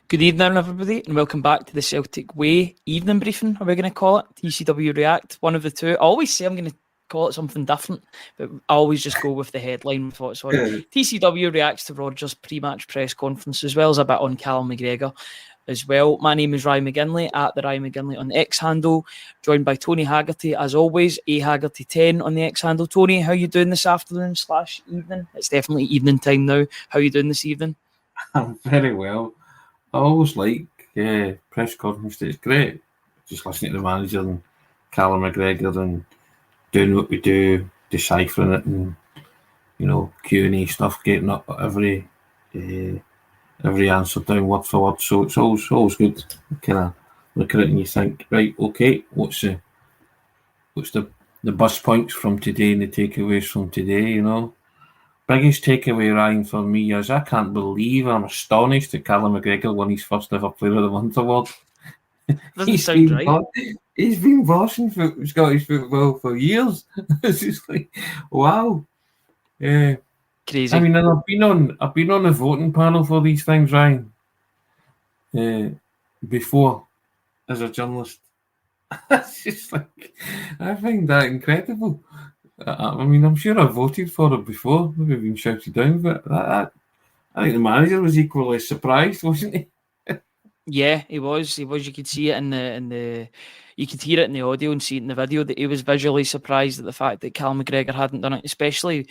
Good evening, everybody, and welcome back to the Celtic Way evening briefing, are we going to call it? TCW React, one of the two. I always say I'm going to call it something different, but I always just go with the headline with what's on. TCW reacts to Rodgers' pre-match press conference, as well as a bit on Callum McGregor as well. My name is Ryan McGinley, at the Ryan McGinley on the X handle, joined by Tony Haggerty, as always, Haggerty10 on the X handle. Tony, how you doing this afternoon / evening? It's definitely evening time now. How you doing this evening? I'm very well. I always like press conference. It's great. Just listening to the manager and Callum McGregor and doing what we do, deciphering it, and Q&A stuff, getting up every answer down word for word. So it's always good. Kind of look at it and you think, right, okay, what's the bus points from today and the takeaways from today? Biggest takeaway, Ryan, for me is I can't believe, I'm astonished that Callum McGregor won his first ever Player of the Month award. Doesn't sound right. He's been watching Scottish football for years. It's just like, wow. Crazy. I mean, I've been on a voting panel for these things, Ryan, before as a journalist. It's just like, I find that incredible. I mean, I'm sure I voted for it before. Maybe been shouted down, but I think the manager was equally surprised, wasn't he? Yeah, he was. You could see it in the you could hear it in the audio and see it in the video that he was visually surprised at the fact that Cal McGregor hadn't done it, especially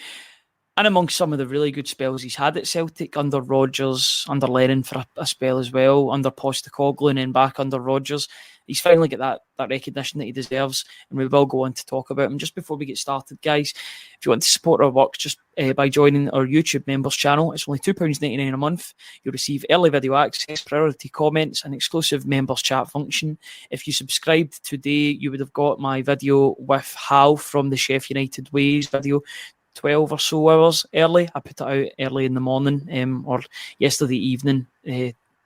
and amongst some of the really good spells he's had at Celtic under Rodgers, under Lennon for a spell as well, under Postecoglou and then back under Rodgers. He's finally got that recognition that he deserves, and we will go on to talk about him. Just before we get started, guys, if you want to support our work, just by joining our YouTube members channel, it's only £2.99 a month. You'll receive early video access, priority comments, and exclusive members chat function. If you subscribed today, you would have got my video with Hal from the Chef United Ways video, 12 or so hours early. I put it out early in the morning, or yesterday evening,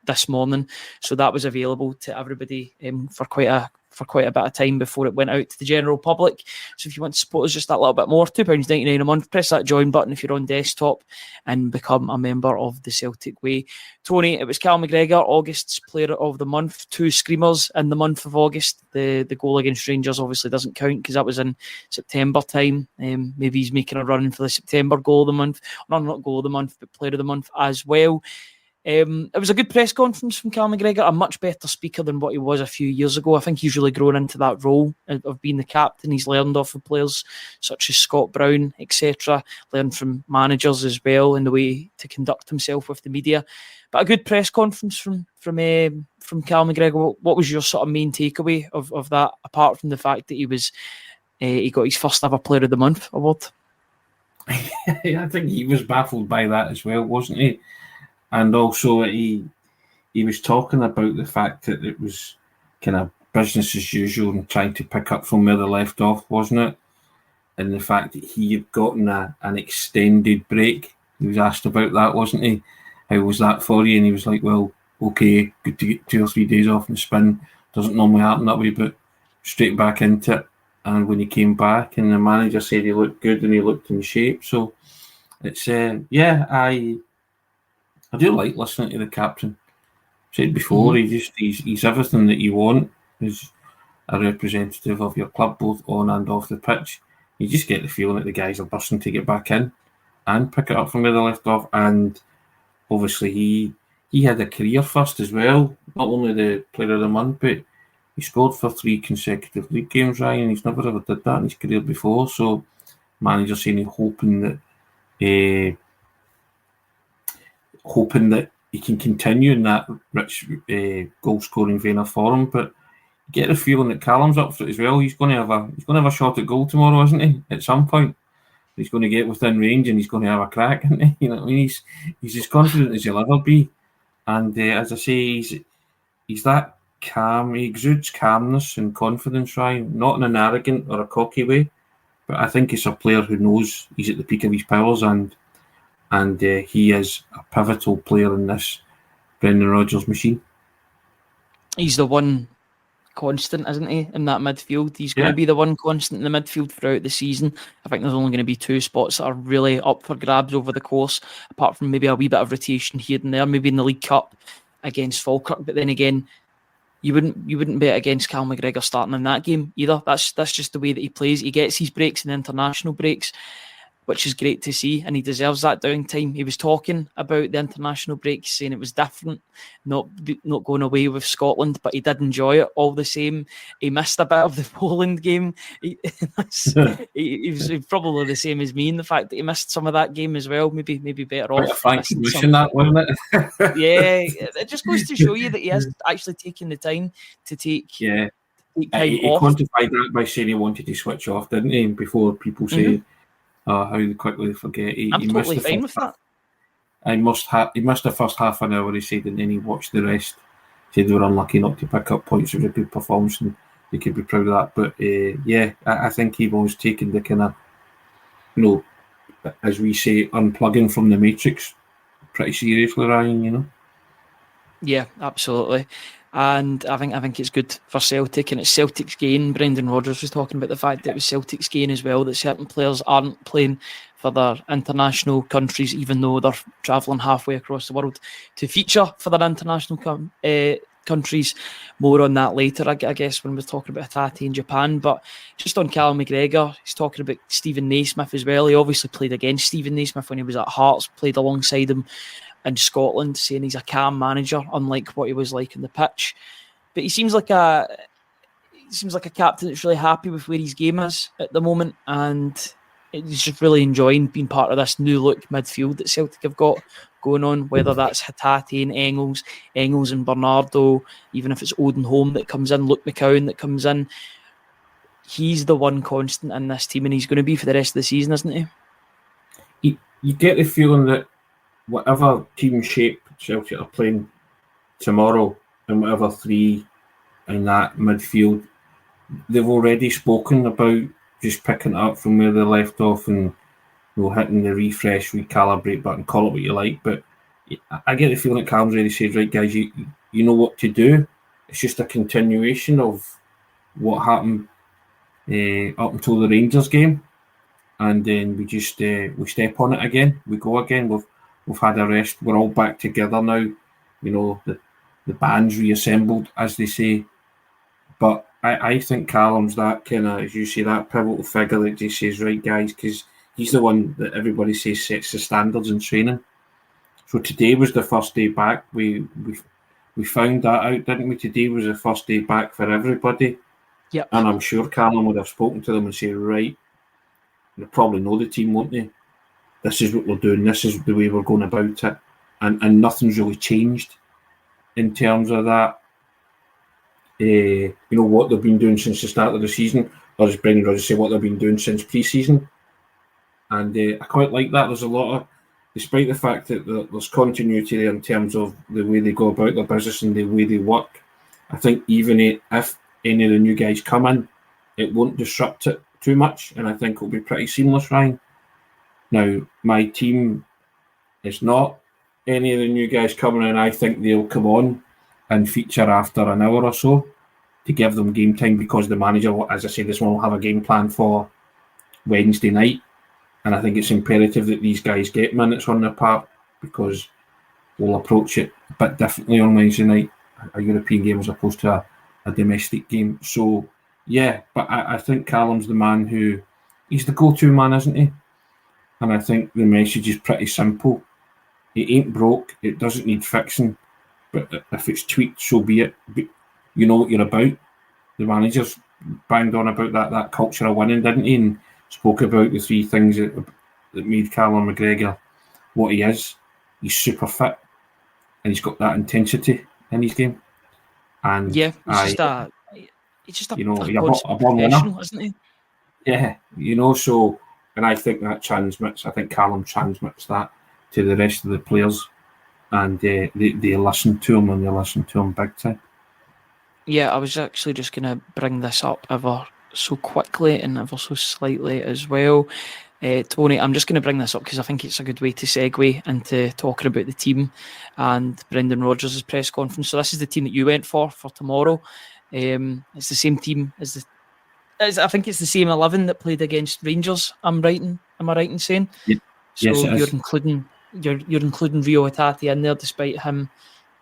this morning. So that was available to everybody for quite a bit of time before it went out to the general public. So if you want to support us just that little bit more, £2.99 a month, press that join button if you're on desktop and become a member of the Celtic Way. Tony, it was Cal McGregor, August's Player of the Month, 2 screamers in the month of August. The goal against Rangers obviously doesn't count because that was in September time. Maybe he's making a run for the September goal of the month. No, not goal of the month, but Player of the Month as well. It was a good press conference from Cal McGregor, a much better speaker than what he was a few years ago. I think he's really grown into that role of being the captain. He's learned off of players such as Scott Brown, etc., learned from managers as well in the way to conduct himself with the media. But a good press conference from Cal McGregor. What was your sort of main takeaway of that, apart from the fact that he got his first ever Player of the Month award? I think he was baffled by that as well, wasn't he? And also he was talking about the fact that it was kind of business as usual and trying to pick up from where they left off, wasn't it? And the fact that he had gotten an extended break. He was asked about that, wasn't he? How was that for you? And he was like, well, okay, good to get 2 or 3 days off and spin. Doesn't normally happen that way, but straight back into it. And when he came back and the manager said he looked good and he looked in shape. So it's, I do like listening to the captain. I've said before, he's everything that you want. He's a representative of your club, both on and off the pitch. You just get the feeling that the guys are bursting to get back in and pick it up from where they left off. And obviously he had a career first as well. Not only the Player of the Month, but he scored for 3 consecutive league games, Ryan. He's never ever did that in his career before. So manager saying he's hoping that he can continue in that rich goal-scoring vein of form, but you get the feeling that Callum's up for it as well. He's going to have a shot at goal tomorrow, isn't he? At some point, he's going to get within range and he's going to have a crack, isn't he? You know what I mean? He's as confident as he'll ever be, and as I say, he's that calm. He exudes calmness and confidence, Ryan, not in an arrogant or a cocky way, but I think he's a player who knows he's at the peak of his powers and he is a pivotal player in this Brendan Rodgers machine. He's the one constant, isn't he, in that midfield? He's going to be the one constant in the midfield throughout the season. I think there's only going to be 2 spots that are really up for grabs over the course, apart from maybe a wee bit of rotation here and there, maybe in the League Cup against Falkirk. But then again, you wouldn't bet against Cal McGregor starting in that game either. That's just the way that he plays. He gets his breaks in international breaks, which is great to see, and he deserves that downtime. He was talking about the international break, saying it was different, not going away with Scotland, but he did enjoy it all the same. He missed a bit of the Poland game. He was probably the same as me in the fact that he missed some of that game as well. Maybe better Quite a off frank missing admission, some. that, wasn't it? Yeah, it just goes to show you that he is actually taking the time to take time He off. quantified that by saying he wanted to switch off, didn't he? Before people say how quickly they forget. I'm He totally missed the fine first with half. that. He missed the first half an hour, he said, and then he watched the rest. He said they were unlucky not to pick up points. It was a good performance, and they could be proud of that. But I think he was taking the kind of, as we say, unplugging from the matrix pretty seriously, Ryan. Yeah, absolutely. And I think it's good for Celtic, and it's Celtic's gain. Brendan Rodgers was talking about the fact that it was Celtic's gain as well, that certain players aren't playing for their international countries, even though they're travelling halfway across the world to feature for their international countries. More on that later, I guess, when we're talking about Hatate in Japan. But just on Callum McGregor, he's talking about Stephen Naismith as well. He obviously played against Stephen Naismith when he was at Hearts, played alongside him in Scotland, saying he's a calm manager, unlike what he was like on the pitch. But he seems like a captain that's really happy with where his game is at the moment, and he's just really enjoying being part of this new look midfield that Celtic have got going on, whether that's Hatate and Engels and Bernardo, even if it's Odin Holm that comes in, Luke McCowan that comes in. He's the one constant in this team, and he's going to be for the rest of the season, isn't he? You get the feeling that whatever team shape Celtic are playing tomorrow, and whatever three in that midfield, they've already spoken about just picking it up from where they left off and hitting the refresh, recalibrate button, call it what you like. But I get the feeling that Callum's already said, right, guys, you know what to do. It's just a continuation of what happened up until the Rangers game, and then we just we step on it again. We go again. We've had a rest. We're all back together now. The band's reassembled, as they say. But I think Callum's that kind of, as you say, that pivotal figure that just says, right, guys, because he's the one that everybody says sets the standards in training. So today was the first day back. We found that out, didn't we? Today was the first day back for everybody. Yep. And I'm sure Callum would have spoken to them and said, right, they probably know the team, won't they? This is what we're doing. This is the way we're going about it. And nothing's really changed in terms of that. What they've been doing since the start of the season, or as Brendan Rodgers said, what they've been doing since pre-season. And I quite like that. There's a lot of, despite the fact that there's continuity there in terms of the way they go about their business and the way they work, I think even if any of the new guys come in, it won't disrupt it too much, and I think it'll be pretty seamless, Ryan. Now, my team is not any of the new guys coming in. I think they'll come on and feature after an hour or so to give them game time, because the manager, as I say, this one will have a game plan for Wednesday night, and I think it's imperative that these guys get minutes on their part, because we'll approach it a bit differently on Wednesday night, a European game as opposed to a domestic game. So yeah, but I think Callum's the man who, he's the go-to man, isn't he? And I think the message is pretty simple. It ain't broke, it doesn't need fixing, but if it's tweaked, so be it. But you know what you're about. The manager's banged on about that culture of winning, didn't he? And spoke about the three things that made Callum McGregor what he is. He's super fit, and he's got that intensity in his game. And yeah, he's just a born professional, winner, isn't he? Yeah, so, and I think that transmits. I think Callum transmits that to the rest of the players, and they listen to him, and they listen to him big time. Yeah, I was actually just going to bring this up ever so quickly and ever so slightly as well. Tony, I'm just going to bring this up because I think it's a good way to segue into talking about the team and Brendan Rodgers' press conference. So this is the team that you went for tomorrow. It's the same team I think it's the same 11 that played against Rangers. Am I right in saying? Yeah. So yes, you're including Rio Hatate in there, despite him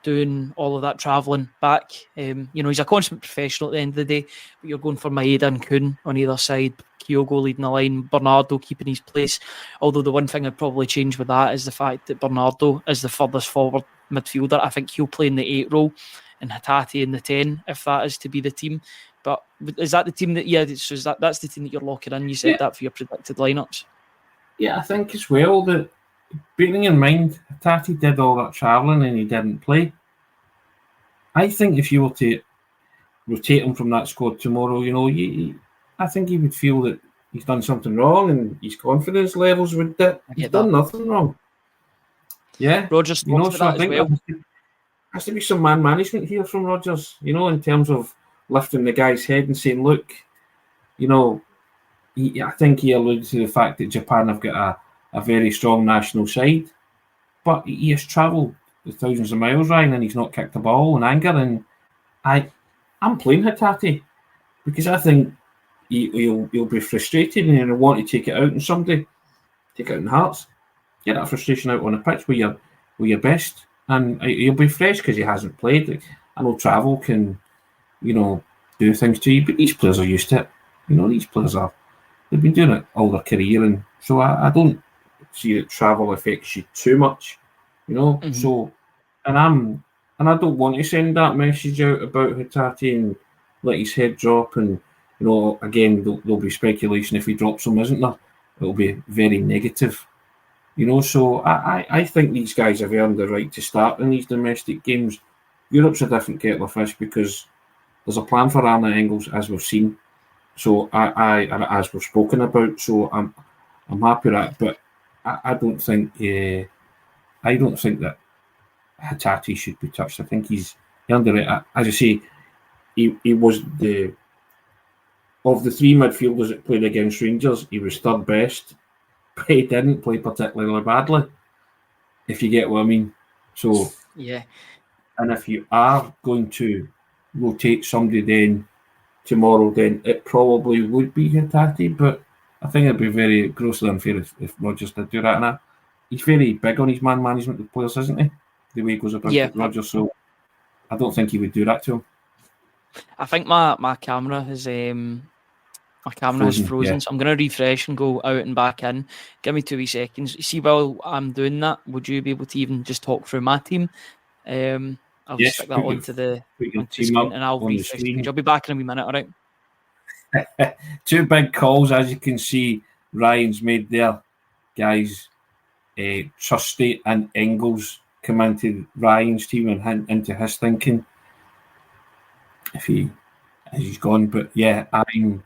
doing all of that travelling back. He's a consummate professional at the end of the day, but you're going for Maeda and Kuhn on either side, Kyogo leading the line, Bernardo keeping his place. Although the one thing I'd probably change with that is the fact that Bernardo is the furthest forward midfielder. I think he'll play in the 8 role and Hatate in the 10, if that is to be the team. But is that the team that, so that's the team that you're locking in? You said that for your predicted lineups? Yeah, I think as well that, bearing in mind, Hatate did all that travelling and he didn't play. I think if you were to rotate him from that squad tomorrow, I think he would feel that he's done something wrong and his confidence levels would dip. He's done nothing wrong. Yeah. Rodgers talks about that as well. There has to be some man management here from Rodgers, in terms of lifting the guy's head and saying, look, I think he alluded to the fact that Japan have got a very strong national side, but he has travelled thousands of miles, Ryan, and he's not kicked a ball in anger. And I'm playing Hatate because I think he'll be frustrated and he'll want to take it out on somebody, take it out in Hearts, get that frustration out on the pitch where you're best, and he'll be fresh because he hasn't played. I know travel can, do things to you, but these players are used to it. These players they've been doing it all their career, and so I don't see that travel affects you too much, Mm-hmm. So, and I don't want to send that message out about Hatate and let his head drop, and again there'll be speculation if he drops him, isn't there? It'll be very negative, So I think these guys have earned the right to start in these domestic games. Europe's a different kettle of fish because there's a plan for Arne Engels, as we've seen. So as we've spoken about, so I'm happy with that. But I don't think that Hatate should be touched. I think he's under it. As I say, he was of the 3 midfielders that played against Rangers, he was third best, but he didn't play particularly badly, if you get what I mean. So yeah, and if you are going to rotate somebody then tomorrow, then it probably would be Hatate, but I think it'd be very grossly unfair if Rodgers did do that. And he's very big on his man management with players, isn't he? The way he goes about it, Rodgers. So I don't think he would do that to him. I think my camera has frozen. Yeah. So I'm going to refresh and go out and back in. Give me 2 wee seconds. See, while I'm doing that, would you be able to even just talk through my team? I'll just stick that onto the screen and I'll refresh the page. I'll be back in a wee minute, all right? 2 big calls, as you can see, Ryan's made there, guys. Trusty and Engels come into Ryan's team and hint into his thinking. If he's gone, but yeah, I'm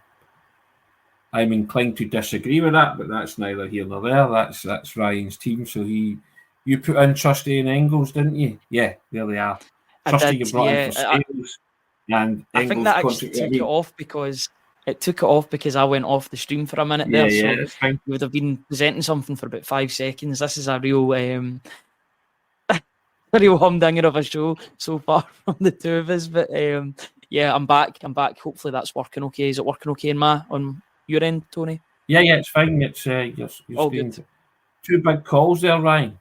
inclined to disagree with that, but that's neither here nor there. That's Ryan's team. So you put in Trusty and Engels, didn't you? Yeah, there they are. Trusty you brought in for Scales, and I think that actually took it off because I went off the stream for a minute there. Yeah, so that's fine. You would have been presenting something for about 5 seconds. This is a real humdinger of a show so far from the 2 of us. But yeah, I'm back. Hopefully that's working okay. Is it working okay on your end, Tony? Yeah, it's fine. It's you're all good. 2 big calls there, Ryan.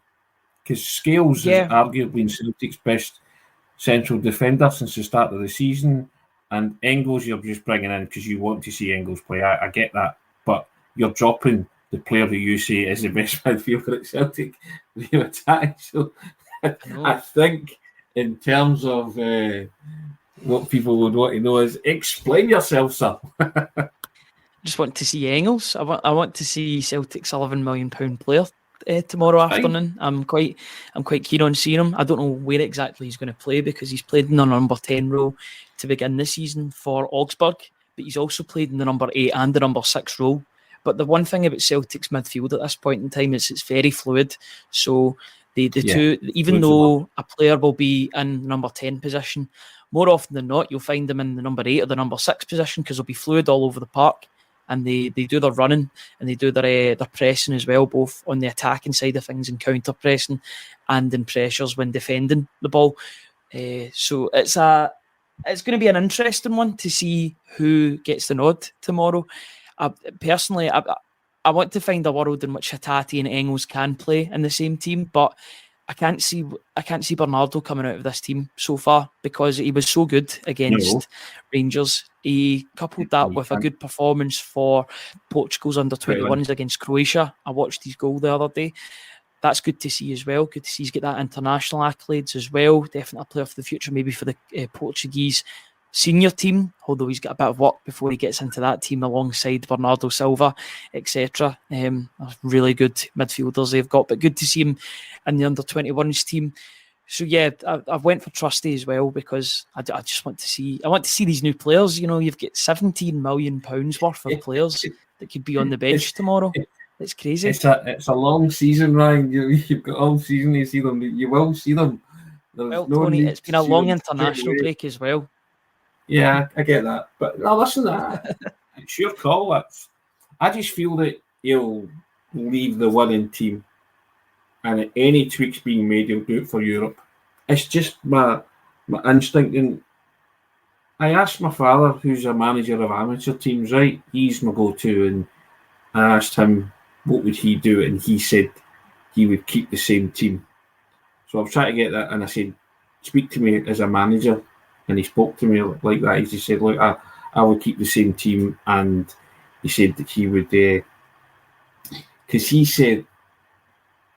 Because Scales has arguably been Celtic's best central defender since the start of the season, and Engels you're just bringing in because you want to see Engels play. I get that, but you're dropping the player that you say is the best midfielder at Celtic. You attack. So I think in terms of what people would want to know is explain yourself, sir. Just want to see Engels. I want to see Celtic's £11 million player tomorrow afternoon. I'm quite keen on seeing him. I don't know where exactly he's going to play because he's played in the number 10 role to begin the season for Augsburg, but he's also played in the number 8 and the number 6 role. But the one thing about Celtic's midfield at this point in time is it's very fluid. So the two, even though a player will be in number 10 position, more often than not, you'll find them in the number 8 or the number 6 position because they'll be fluid all over the park. And they do their running and they do their pressing as well, both on the attacking side of things and counter pressing and in pressures when defending the ball. So it's going to be an interesting one to see who gets the nod tomorrow. Personally, I want to find a world in which Hatate and Engels can play in the same team, but I can't see Bernardo coming out of this team so far because he was so good against Rangers. He coupled that with a good performance for Portugal's under-21s against Croatia. I watched his goal the other day. That's good to see as well. Good to see he's get that international accolades as well. Definitely a player for the future, maybe for the Portuguese senior team, although he's got a bit of work before he gets into that team alongside Bernardo Silva, etc. Really good midfielders they've got, but good to see him in the under-21s team. So yeah, I went for Trusty as well because I just want to see these new players. You know, you've got £17 million worth of players that could be on the bench tomorrow. It's crazy. It's a long season, Ryan. You've got all season to see them. You will see them. Well, Tony, it's been a long international break as well. Yeah, I get that. But no, listen, it's your call. I just feel that he'll leave the winning team, and at any tweaks being made, he'll do it for Europe. It's just my instinct. And I asked my father, who's a manager of amateur teams, right? He's my go-to, and I asked him what would he do, and he said he would keep the same team. So I was trying to get that, and I said, speak to me as a manager. And he spoke to me like that. He just said, look, I would keep the same team. And he said that he would, because he said,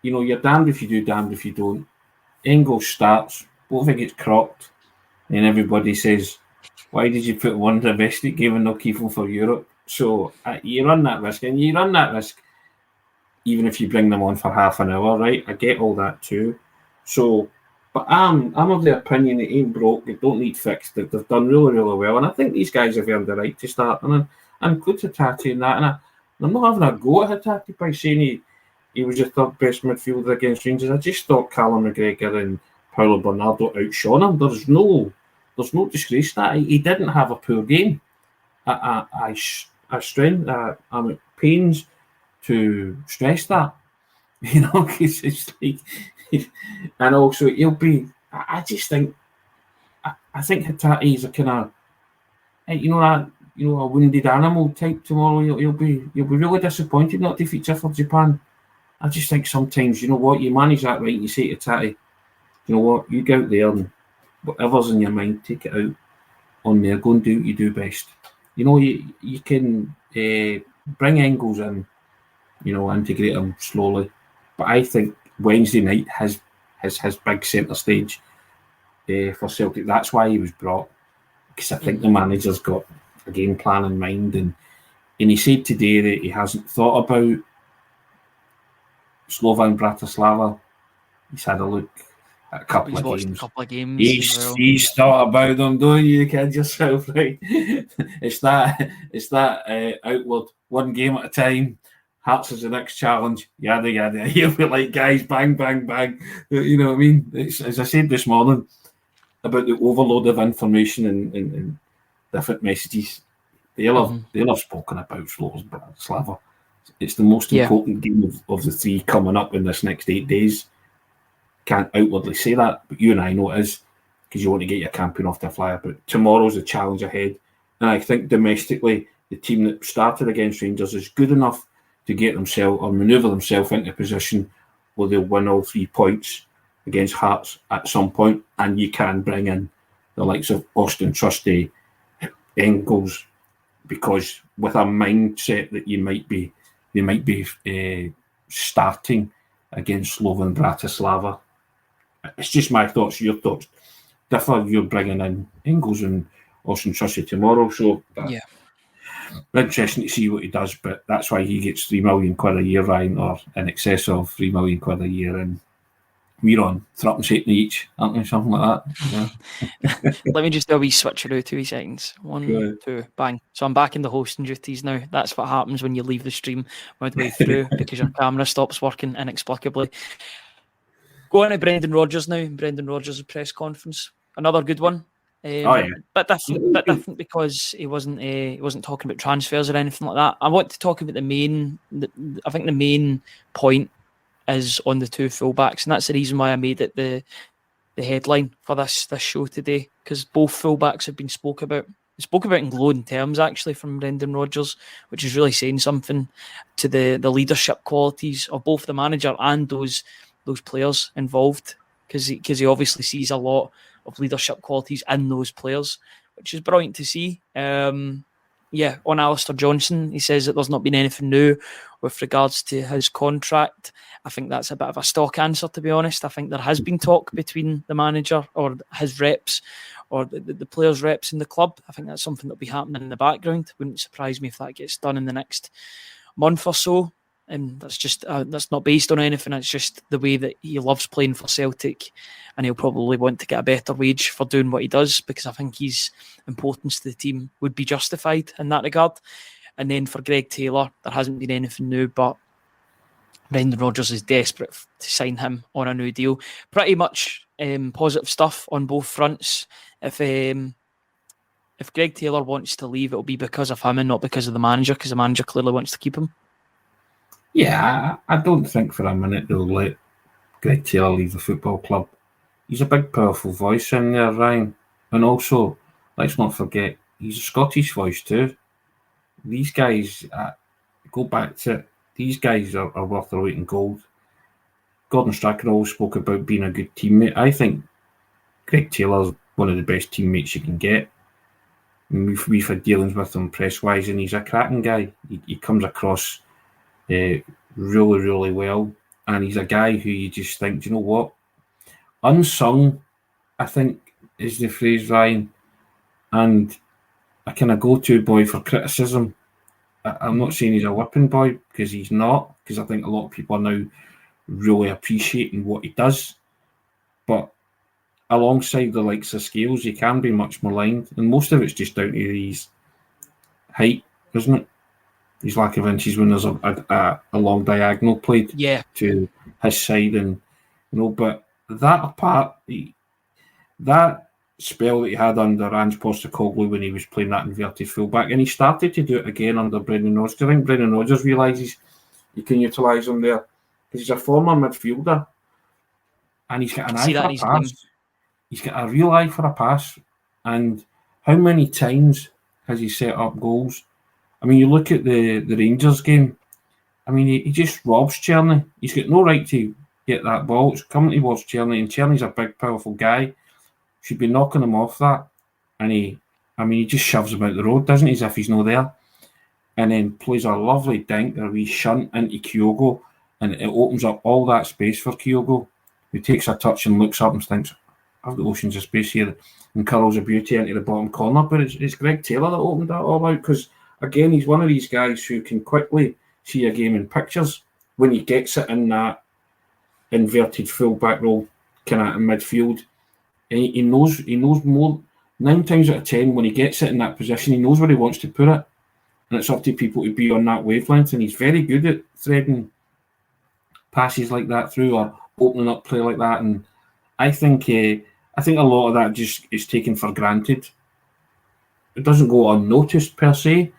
you know, you're damned if you do, damned if you don't. Engels starts, both of it gets cropped. And everybody says, why did you put one domestic game and not keep him for Europe? So you run that risk. And you run that risk even if you bring them on for half an hour, right? I get all that too. So, but I'm of the opinion it ain't broke, it don't need fixed, that they've done really, really well. And I think these guys have earned the right to start. And I include Hatate in that. And I'm not having a go at Hatate by saying he was your third best midfielder against Rangers. I just thought Callum McGregor and Paulo Bernardo outshone him. There's no disgrace to that. He didn't have a poor game. I'm at pains to stress that, you know, because it's like, and also he'll be. I just think, I think Hatate is a kind of, a wounded animal type tomorrow. He'll be really disappointed not to feature for Japan. I just think sometimes, you know what, you manage that right. You say to Hatate, you know what, you go out there and whatever's in your mind, take it out on there. Go and do what you do best. You know, you can bring Engels in, you know, integrate him slowly. But I think Wednesday night has his big centre stage for Celtic. That's why he was brought, because I think the manager's got a game plan in mind. And he said today that he hasn't thought about Slovan Bratislava. He's had a look at a couple of games. He's thought about them, don't you? Kid yourself, right? It's that outward, one game at a time. Hearts is the next challenge. Yada yada. He'll be like, guys, bang, bang, bang. You know what I mean? It's, as I said this morning about the overload of information and different messages. They'll have spoken about Slovan Bratislava. It's the most important game of the three coming up in this next 8 days. Can't outwardly say that, but you and I know it is, because you want to get your campion off the flyer. But tomorrow's the challenge ahead. And I think domestically, the team that started against Rangers is good enough to get themselves or manoeuvre themselves into a position where they'll win all 3 points against Hearts at some point, and you can bring in the likes of Austin Trusty, Engels, because with a mindset that they might be starting against Slovan Bratislava. It's just my thoughts. Your thoughts differ. You're bringing in Engels and Austin Trusty tomorrow, so interesting to see what he does. But that's why he gets £3 million a year, Ryan, or in excess of £3 million a year, and we're on £13 each, aren't we? Something like that. Yeah. Let me just do a wee switcheroo, 2 seconds. 1, 2, bang. So I'm back in the hosting duties now. That's what happens when you leave the stream midway through because your camera stops working inexplicably. Going to Brendan Rodgers now. Brendan Rodgers' press conference. Another good one. But different because he wasn't talking about transfers or anything like that. I want to talk about the main point is on the 2 fullbacks, and that's the reason why I made it the headline for this show today, because both fullbacks have been spoke about in glowing terms actually from Brendan Rodgers, which is really saying something to the leadership qualities of both the manager and those those players involved, because he obviously sees a lot of leadership qualities in those players, which is brilliant to see. On Alistair Johnson, he says that there's not been anything new with regards to his contract. I think that's a bit of a stock answer, to be honest. I think there has been talk between the manager or his reps or the players' reps in the club. I think that's something that'll be happening in the background. Wouldn't surprise me if that gets done in the next month or so. And that's just that's not based on anything. It's just the way that he loves playing for Celtic, and he'll probably want to get a better wage for doing what he does, because I think his importance to the team would be justified in that regard. And then for Greg Taylor, there hasn't been anything new, but Brendan Rodgers is desperate to sign him on a new deal. Pretty much positive stuff on both fronts. If Greg Taylor wants to leave, it'll be because of him and not because of the manager, because the manager clearly wants to keep him. Yeah, I don't think for a minute they'll let Greg Taylor leave the football club. He's a big, powerful voice in there, Ryan. And also, let's not forget, he's a Scottish voice too. These guys, go back to it, these guys are worth their weight in gold. Gordon Strachan always spoke about being a good teammate. I think Greg Taylor's one of the best teammates you can get. And we've had dealings with him press-wise, and he's a cracking guy. He comes across really, really well. And he's a guy who you just think, do you know what? Unsung, I think, is the phrase, Ryan. And a kind of go-to boy for criticism. I'm not saying he's a whipping boy, because he's not, because I think a lot of people are now really appreciating what he does. But alongside the likes of Scales, he can be much maligned, and most of it's just down to his height, isn't it? His lack of inches when there's a long diagonal played to his side, and but that apart, that spell that he had under Ange Postecoglou when he was playing that inverted fullback, and he started to do it again under Brendan Rodgers. I think Brendan Rodgers realises he can utilise him there, because he's a former midfielder, and he's got an eye for a pass. He's got a real eye for a pass, and how many times has he set up goals? I mean, you look at the Rangers game. I mean, he just robs Czerny. He's got no right to get that ball. It's coming towards Czerny, and Czerny's a big, powerful guy. Should be knocking him off that. And he just shoves him out the road, doesn't he, as if he's not there. And then plays a lovely dink, a wee shunt into Kyogo, and it opens up all that space for Kyogo, who takes a touch and looks up and thinks, I've got oceans of space here, and curls a beauty into the bottom corner. But it's Greg Taylor that opened that all out, because, again, he's one of these guys who can quickly see a game in pictures when he gets it in that inverted full-back role, kind of in midfield. And he knows more. 9 times out of 10, when he gets it in that position, he knows where he wants to put it. And it's up to people to be on that wavelength. And he's very good at threading passes like that through, or opening up play like that. And I think a lot of that just is taken for granted. It doesn't go unnoticed per se,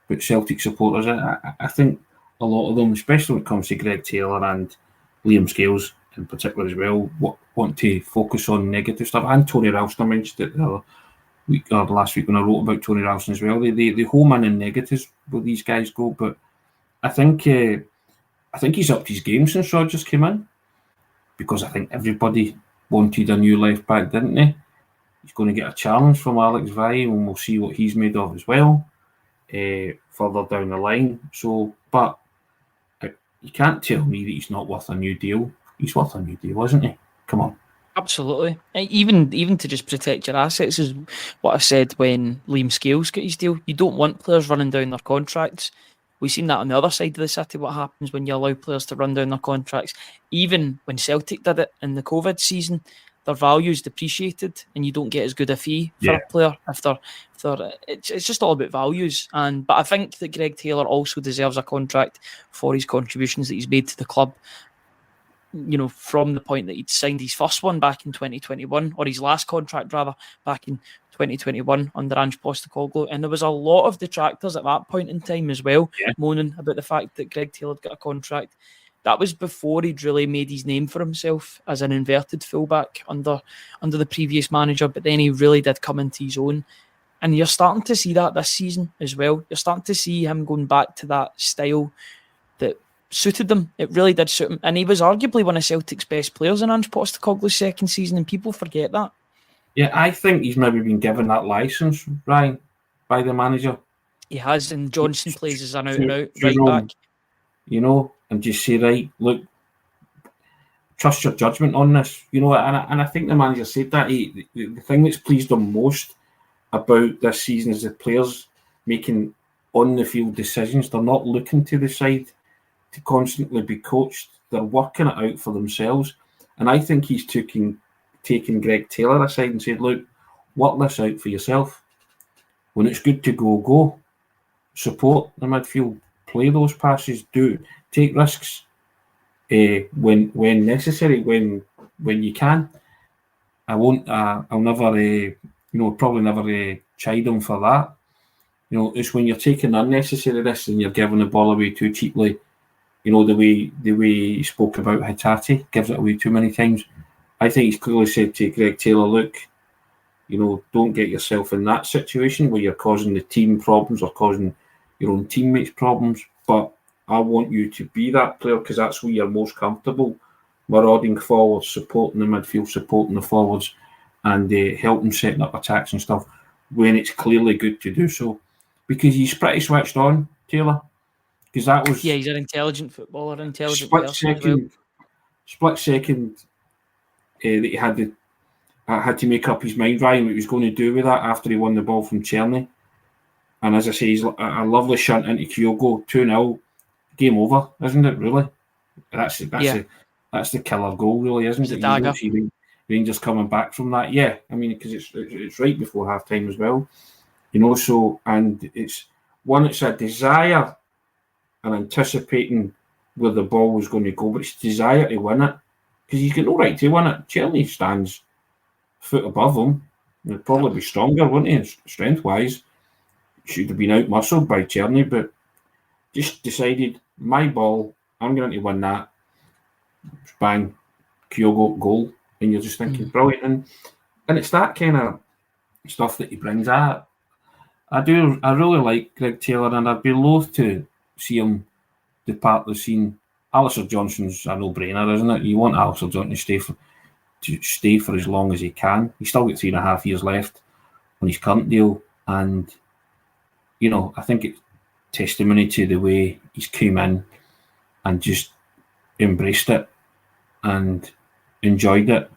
but Celtic supporters, I think a lot of them, especially when it comes to Greg Taylor and Liam Scales in particular as well, want to focus on negative stuff. And Tony Ralston mentioned it the other week or last week when I wrote about Tony Ralston as well. They home in negatives where these guys go, but I think he's upped his game since Rodgers came in, because I think everybody wanted a new left back, didn't they? He's going to get a challenge from Alex Valle, and we'll see what he's made of as well further down the line. So, but you can't tell me that he's not worth a new deal. He's worth a new deal, isn't he? Come on. Absolutely. Even to just protect your assets is what I said when Liam Scales got his deal. You don't want players running down their contracts. We've seen that on the other side of the city, what happens when you allow players to run down their contracts. Even when Celtic did it in the COVID season, their value is depreciated and you don't get as good a fee for a player if they're it's just all about values. But I think that Greg Taylor also deserves a contract for his contributions that he's made to the club. From the point that he'd signed his first one back in 2021, or his last contract rather, back in 2021 under Ange Postecoglou, and there was a lot of detractors at that point in time as well, moaning about the fact that Greg Taylor got a contract. That was before he'd really made his name for himself as an inverted fullback under the previous manager, but then he really did come into his own. And you're starting to see that this season as well. You're starting to see him going back to that style that suited them. It really did suit him. And he was arguably one of Celtic's best players in Ange Postecoglou's second season, and people forget that. Yeah, I think he's maybe been given that licence, Ryan, by the manager. He has, and Johnson plays as an out-and-out right-back. You know, and just say, right, look, trust your judgment on this. You know, and I think the manager said that. The thing that's pleased him most about this season is the players making on-the-field decisions. They're not looking to the side to constantly be coached. They're working it out for themselves. And I think he's taking Greg Taylor aside and said, look, work this out for yourself. When it's good to go, go. Support the midfield. Play those passes. Take risks when necessary, when you can. I'll never, probably never chide him for that. You know, it's when you're taking unnecessary risks and you're giving the ball away too cheaply. You know, the way he spoke about Hatate, gives it away too many times. I think he's clearly said to Greg Taylor, look, you know, don't get yourself in that situation where you're causing the team problems or causing your own teammates problems. But I want you to be that player because that's where you're most comfortable. Marauding forwards, supporting the midfield, supporting the forwards, and helping setting up attacks and stuff when it's clearly good to do so. Because he's pretty switched on, Taylor. Because that was he's an intelligent footballer, intelligent person as well. Split second that he had to make up his mind, Ryan, what he was going to do with that after he won the ball from Czerny. And as I say, he's a lovely shunt into Kyogo, 2-0, game over, isn't it? Really, that's the killer goal, really, isn't it? Dagger. You don't see Rangers coming back from that, yeah. I mean, because it's right before half time as well, you know. So, and it's a desire and anticipating where the ball was going to go, but it's desire to win it because he's got no right to win it. Czerny stands a foot above him. He'd probably be stronger, wouldn't he, strength wise? Should have been out muscled by Czerny, but just decided my ball, I'm going to win that. Bang, Kyogo goal, and you're just thinking brilliant, and it's that kind of stuff that he brings. I really like Greg Taylor, and I'd be loath to see him depart the scene. Alistair Johnson's a no-brainer, isn't it? You want Alistair Johnson to stay for as long as he can. He's still got 3.5 years left on his current deal, and you know, I think it's testimony to the way he's come in and just embraced it and enjoyed it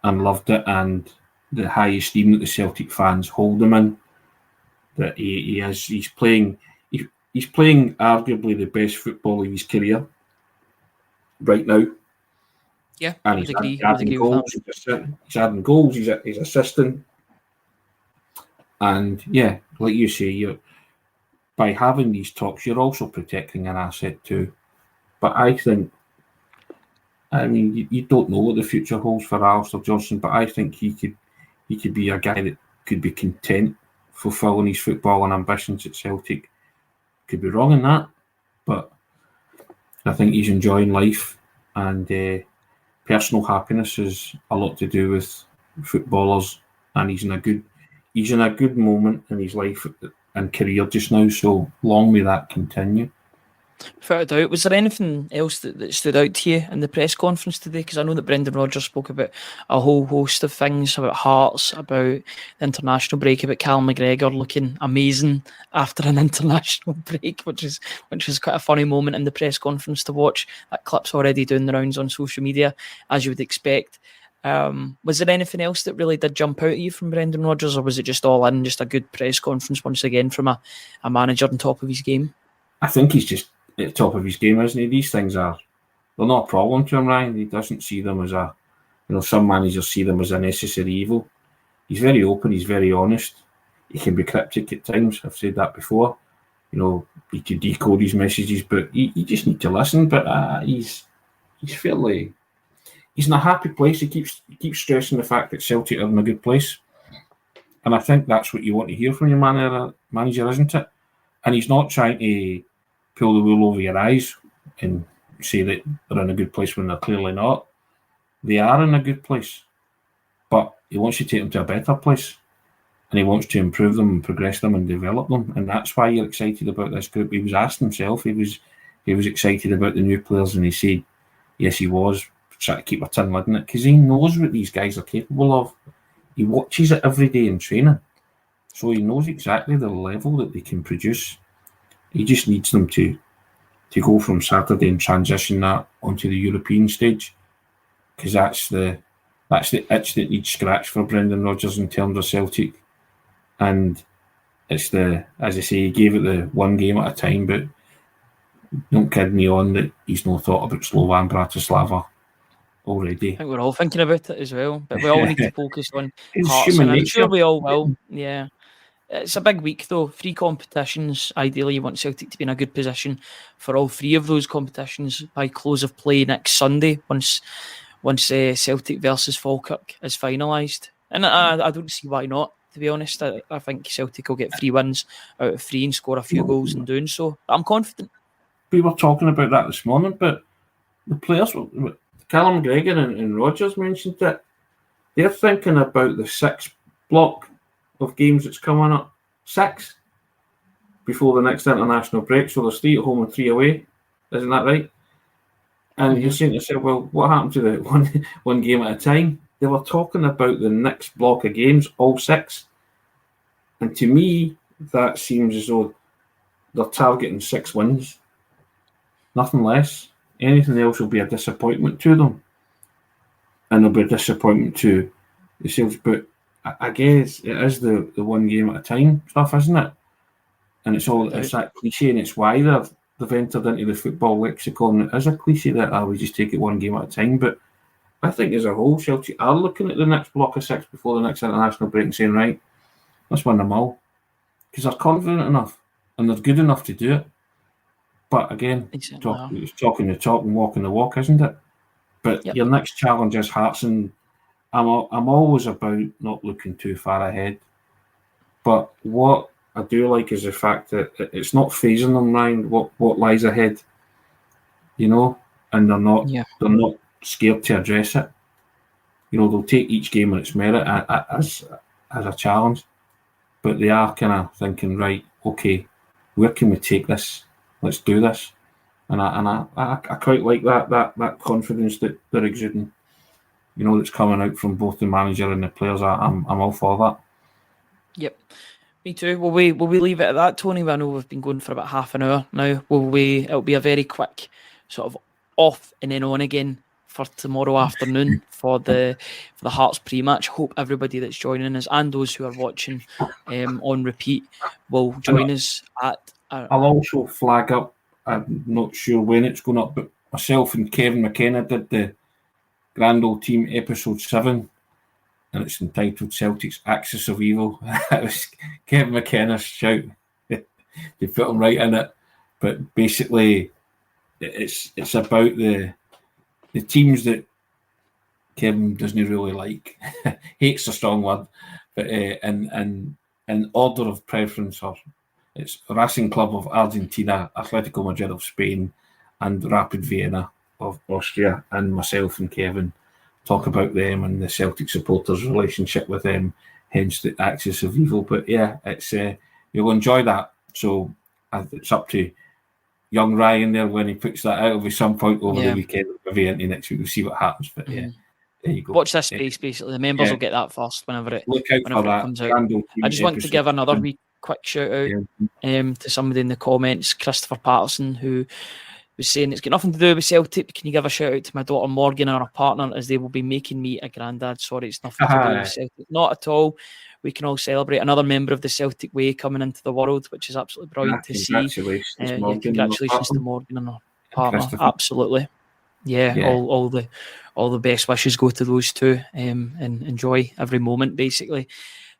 and loved it, and the high esteem that the Celtic fans hold him in. That he's playing arguably the best football of his career right now. Yeah, and he's adding goals. He's adding goals. He's assisting, and yeah, like you say, by having these talks, you're also protecting an asset too. But I think, I mean, you don't know what the future holds for Alistair Johnston, but I think he could be a guy that could be content fulfilling his football and ambitions at Celtic. Could be wrong in that, but I think he's enjoying life, and personal happiness has a lot to do with footballers, and he's in a good moment in his life and career just now. So long may that continue. Without a doubt. Was there anything else that stood out to you in the press conference today? Because I know that Brendan Rodgers spoke about a whole host of things, about Hearts, about the international break, about Cal McGregor looking amazing after an international break, which is quite a funny moment in the press conference to watch. That clip's already doing the rounds on social media, as you would expect. Was there anything else that really did jump out at you from Brendan Rodgers, or was it just all in, just a good press conference once again from a manager on top of his game? I think he's just at the top of his game, isn't he? These things they're not a problem to him, Ryan. He doesn't see them as some managers see them as a necessary evil. He's very open, he's very honest. He can be cryptic at times, I've said that before. You know, he could decode his messages, but you just need to listen. But he's in a happy place. He keeps stressing the fact that Celtic are in a good place. And I think that's what you want to hear from your manager, isn't it? And he's not trying to pull the wool over your eyes and say that they're in a good place when they're clearly not. They are in a good place, but he wants to take them to a better place, and he wants to improve them and progress them and develop them, and that's why you're excited about this group. He was asked himself, he was he was excited about the new players, and he said, yes, he was trying to keep a tin lid in it because he knows what these guys are capable of. He watches it every day in training, so he knows exactly the level that they can produce. He just needs them to go from Saturday and transition that onto the European stage, because that's the itch that needs scratched for Brendan Rodgers in terms of Celtic. And it's as I say, he gave it the one game at a time, but don't kid me on that he's no thought about Slovan Bratislava already. I think we're all thinking about it as well, but we all need to focus on It's Hearts, human and I'm nature. sure we all will. Yeah. It's a big week though. 3 competitions. Ideally, you want Celtic to be in a good position for all 3 of those competitions by close of play next Sunday. Once Celtic versus Falkirk is finalised, and I don't see why not. To be honest, I think Celtic will get 3 wins out of 3 and score a few goals in doing so. But I'm confident. We were talking about that this morning, but the players, Callum McGregor and Rodgers mentioned that they're thinking about the 6 block of games that's coming up. 6 before the next international break. So there's 3 at home and 3 away. Isn't that right? And you're saying to yourself, well, what happened to the one game at a time? They were talking about the next block of games, all 6. And to me, that seems as though they're targeting 6 wins. Nothing less. Anything else will be a disappointment to them. And there'll be a disappointment to themselves. But I guess it is the one game at a time stuff, isn't it? And it's that cliche, and it's why they've entered into the football lexicon. It is a cliche that we just take it one game at a time. But I think as a whole, Celtic are looking at the next block of 6 before the next international break and saying, right, let's win them all. Because they're confident enough and they're good enough to do it. But again, it's talking the talk and walking the walk, isn't it? But your next challenge is Hearts, and I'm always about not looking too far ahead. But what I do like is the fact that it's not phasing them, Ryan, what lies ahead, and they're not scared to address it. They'll take each game on its merit as a challenge, but they are kind of thinking, right, okay, where can we take this? Let's do this. And I quite like that confidence that they're exuding, that's coming out from both the manager and the players. I'm all for that. Yep. Me too. Will we leave it at that, Tony? I know we've been going for about half an hour now. It'll be a very quick sort of off and then on again for tomorrow afternoon for the Hearts pre-match. Hope everybody that's joining us and those who are watching on repeat will join us at. I'll also flag up. I'm not sure when it's going up, but myself and Kevin McKenna did the Grand Old Team episode 7. And it's entitled Celtic's Axis of Evil. It was Kevin McKenna's shout. They put him right in it. But basically, it's about the teams that Kevin doesn't really like. Hate's a strong word. But in order of preference, it's Racing Club of Argentina, Atletico Madrid of Spain, and Rapid Vienna of Austria. And myself and Kevin talk about them and the Celtic supporters' relationship with them, hence the Axis of Evil. But yeah, it's you'll enjoy that. So it's up to young Ryan there when he puts that out. It'll be some point over the weekend, maybe into next week. We'll see what happens. But yeah, there you go. Watch this space, basically. The members will get that first whenever it comes out. I just want to give another wee quick shout out to somebody in the comments, Christopher Patterson, who was saying it's got nothing to do with Celtic. Can you give a shout out to my daughter Morgan and her partner, as they will be making me a granddad? Sorry, it's nothing to do with Celtic. Not at all. We can all celebrate another member of the Celtic way coming into the world, which is absolutely brilliant to see. Congratulations to Morgan and her partner. Absolutely. All the best wishes go to those two, and enjoy every moment, basically.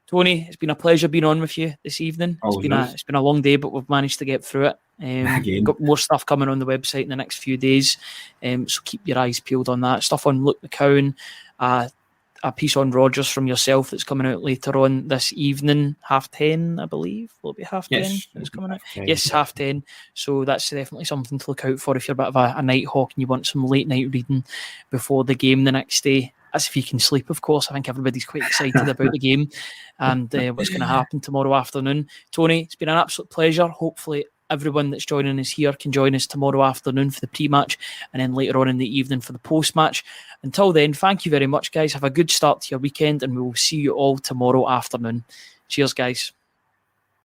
Tony, it's been a pleasure being on with you this evening. It's been a long day, but we've managed to get through it. We've got more stuff coming on the website in the next few days, so keep your eyes peeled on that. Stuff on Luke McCowan, a piece on Rodgers from yourself that's coming out later on this evening, 10:30, I believe. Will it be 10:30? It's coming out. Yes, 10:30. So that's definitely something to look out for if you're a bit of a night hawk and you want some late night reading before the game the next day. As if you can sleep, of course. I think everybody's quite excited about the game and what's going to happen tomorrow afternoon. Tony, it's been an absolute pleasure. Hopefully everyone that's joining us here can join us tomorrow afternoon for the pre-match, and then later on in the evening for the post-match. Until then, thank you very much, guys. Have a good start to your weekend, and we will see you all tomorrow afternoon. Cheers, guys.